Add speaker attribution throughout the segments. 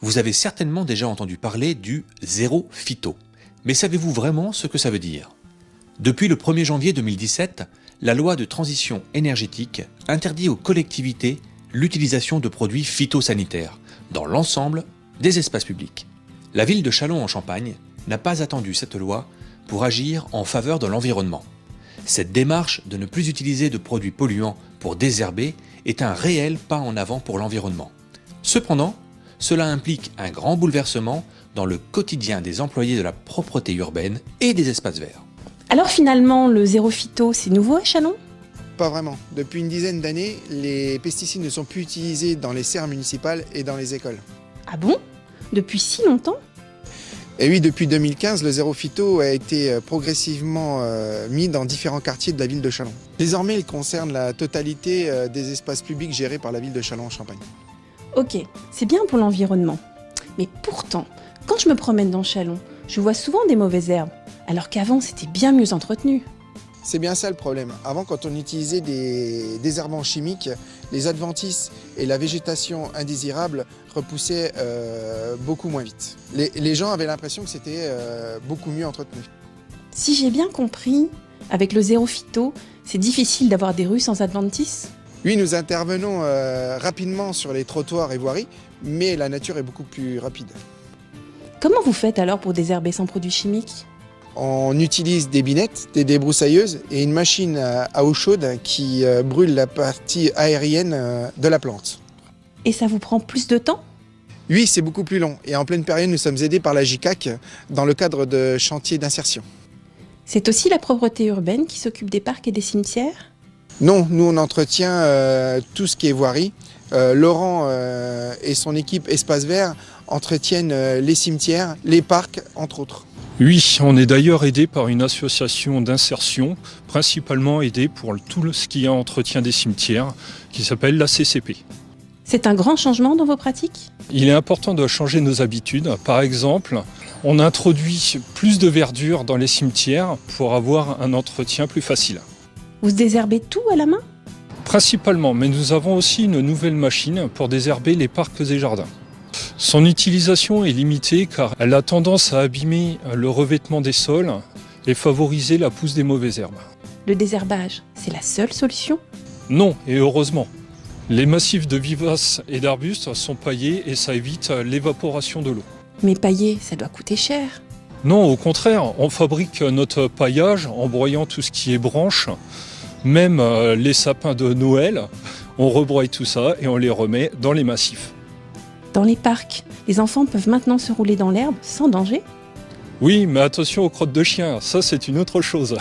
Speaker 1: Vous avez certainement déjà entendu parler du zéro phyto. Mais savez-vous vraiment ce que ça veut dire? Depuis le 1er janvier 2017, la loi de transition énergétique interdit aux collectivités l'utilisation de produits phytosanitaires dans l'ensemble des espaces publics. La ville de Châlons-en-Champagne n'a pas attendu cette loi pour agir en faveur de l'environnement. Cette démarche de ne plus utiliser de produits polluants pour désherber est un réel pas en avant pour l'environnement. Cependant, cela implique un grand bouleversement dans le quotidien des employés de la propreté urbaine et des espaces verts.
Speaker 2: Alors finalement, le zéro phyto, c'est nouveau à Châlons?
Speaker 3: Pas vraiment. Depuis une dizaine d'années, les pesticides ne sont plus utilisés dans les serres municipales et dans les écoles.
Speaker 2: Ah bon? Depuis si longtemps?
Speaker 3: Et oui, depuis 2015, le zéro phyto a été progressivement mis dans différents quartiers de la ville de Châlons. Désormais, il concerne la totalité des espaces publics gérés par la ville de Châlons-en-Champagne.
Speaker 2: Ok, c'est bien pour l'environnement. Mais pourtant, quand je me promène dans Châlons, je vois souvent des mauvaises herbes, alors qu'avant c'était bien mieux entretenu.
Speaker 3: C'est bien ça le problème. Avant, quand on utilisait des désherbants chimiques, les adventices et la végétation indésirable repoussaient beaucoup moins vite. Les gens avaient l'impression que c'était beaucoup mieux entretenu.
Speaker 2: Si j'ai bien compris, avec le zéro phyto, c'est difficile d'avoir des rues sans adventices?
Speaker 3: Oui, nous intervenons rapidement sur les trottoirs et voiries, mais la nature est beaucoup plus rapide.
Speaker 2: Comment vous faites alors pour désherber sans produits chimiques?
Speaker 3: On utilise des binettes, des débroussailleuses et une machine à eau chaude qui brûle la partie aérienne de la plante.
Speaker 2: Et ça vous prend plus de temps?
Speaker 3: Oui, c'est beaucoup plus long. Et en pleine période, nous sommes aidés par la JICAC dans le cadre de chantiers d'insertion.
Speaker 2: C'est aussi la propreté urbaine qui s'occupe des parcs et des cimetières?
Speaker 3: Non, nous on entretient tout ce qui est voirie. Laurent et son équipe Espace Vert entretiennent les cimetières, les parcs, entre autres.
Speaker 4: Oui, on est d'ailleurs aidé par une association d'insertion, principalement aidée pour tout ce qui est entretien des cimetières, qui s'appelle la CCP.
Speaker 2: C'est un grand changement dans vos pratiques?
Speaker 4: Il est important de changer nos habitudes. Par exemple, on introduit plus de verdure dans les cimetières pour avoir un entretien plus facile.
Speaker 2: Vous désherbez tout à la main?
Speaker 4: Principalement, mais nous avons aussi une nouvelle machine pour désherber les parcs et jardins. Son utilisation est limitée car elle a tendance à abîmer le revêtement des sols et favoriser la pousse des mauvaises herbes.
Speaker 2: Le désherbage, c'est la seule solution?
Speaker 4: Non, et heureusement. Les massifs de vivaces et d'arbustes sont paillés et ça évite l'évaporation de l'eau.
Speaker 2: Mais pailler, ça doit coûter cher.
Speaker 4: Non, au contraire, on fabrique notre paillage en broyant tout ce qui est branches, même les sapins de Noël. On rebroye tout ça et on les remet dans les massifs.
Speaker 2: Dans les parcs, les enfants peuvent maintenant se rouler dans l'herbe sans danger?
Speaker 4: Oui, mais attention aux crottes de chien, ça c'est une autre chose.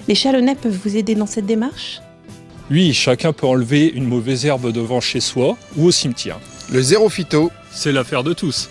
Speaker 2: Les Chalonnais peuvent vous aider dans cette démarche?
Speaker 4: Oui, chacun peut enlever une mauvaise herbe devant chez soi ou au cimetière.
Speaker 3: Le zéro phyto,
Speaker 4: C'est l'affaire de tous.